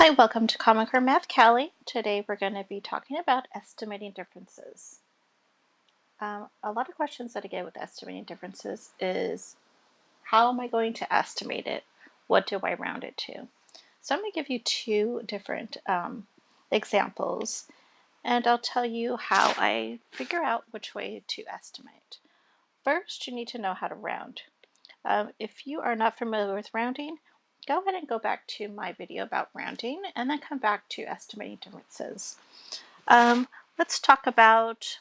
Hi, welcome to Common Core Math Callie. Today we're going to be talking about estimating differences. A lot of questions that I get with estimating differences is, how am I going to estimate it? What do I round it to? So I'm going to give you two different examples, and I'll tell you how I figure out which way to estimate. First, you need to know how to round. If you are not familiar with rounding, go ahead and go back to my video about rounding and then come back to estimating differences. Let's talk about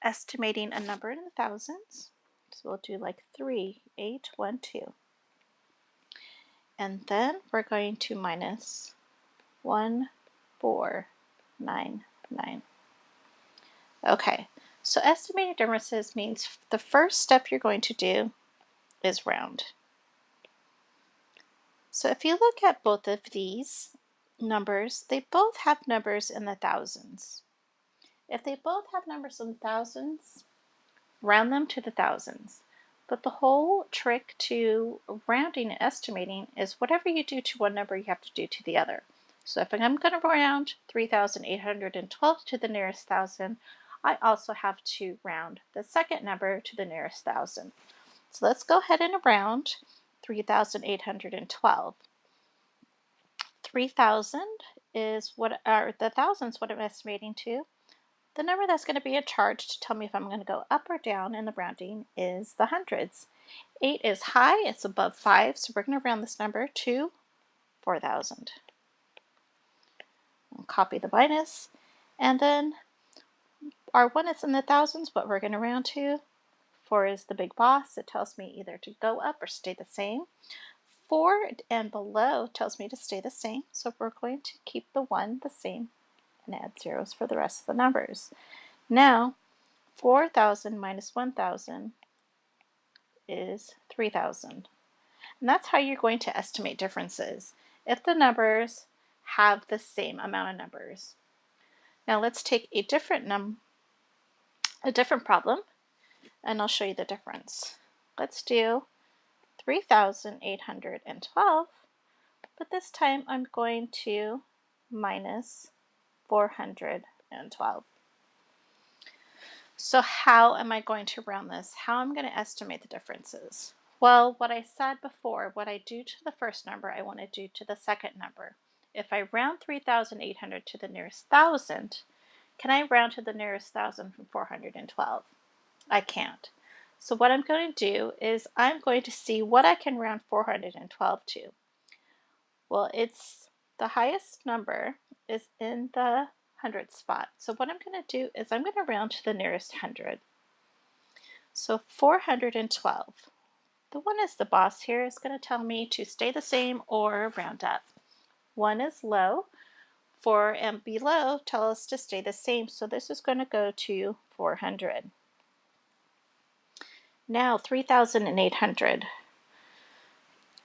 estimating a number in the thousands. So we'll do like 3, 8, 1, 2. And then we're going to minus 1, 4, 9, 9. Okay, so estimating differences means the first step you're going to do is round. So if you look at both of these numbers, they both have numbers in the thousands. If they both have numbers in the thousands, round them to the thousands. But the whole trick to rounding and estimating is whatever you do to one number, you have to do to the other. So if I'm going to round 3,812 to the nearest thousand, I also have to round the second number to the nearest thousand. So let's go ahead and round 3,812. 3,000 is what are the thousands, what I'm estimating to. The number that's going to be in charge to tell me if I'm going to go up or down in the rounding is the hundreds. 8 is high, it's above 5, so we're going to round this number to 4,000. We'll copy the minus, and then our 1 is in the thousands, what we're going to round to. 4 is the big boss. It tells me either to go up or stay the same. 4 and below tells me to stay the same, so we're going to keep the 1 the same and add zeros for the rest of the numbers. Now, 4,000 minus 1,000 is 3,000. And that's how you're going to estimate differences, if the numbers have the same amount of numbers. Now let's take a different problem, and I'll show you the difference. Let's do 3,812, but this time I'm going to minus 412. So how am I going to round this? How am I going to estimate the differences? Well, what I said before, what I do to the first number, I want to do to the second number. If I round 3,800 to the nearest thousand, can I round to the nearest thousand from 412? I can't. So what I'm going to do is I'm going to see what I can round 412 to. Well, it's the highest number is in the hundred spot. So what I'm going to do is I'm going to round to the nearest hundred. So 412. The 1 is the boss here, is going to tell me to stay the same or round up. 1 is low. 4 and below tell us to stay the same, so this is going to go to 400. Now 3,800.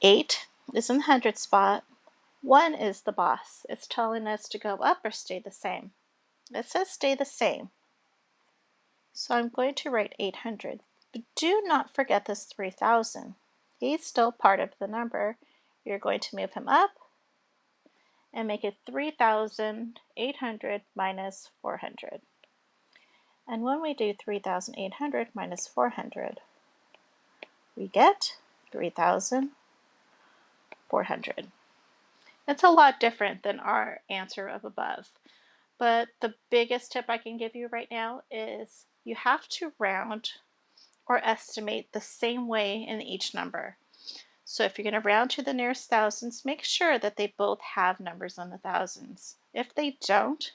8 is in the hundred spot. 1 is the boss. It's telling us to go up or stay the same. It says stay the same. So I'm going to write 800. But do not forget this 3,000. He's still part of the number. You're going to move him up and make it 3,800 minus 400. And when we do 3,800 minus 400, we get 3,400. It's a lot different than our answer of above. But the biggest tip I can give you right now is you have to round or estimate the same way in each number. So if you're going to round to the nearest thousands, make sure that they both have numbers in the thousands. If they don't,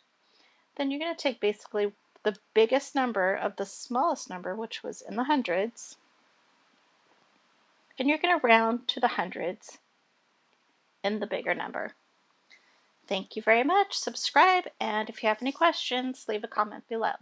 then you're going to take basically the biggest number of the smallest number, which was in the hundreds, and you're going to round to the hundreds in the bigger number. Thank you very much. Subscribe, and if you have any questions, leave a comment below.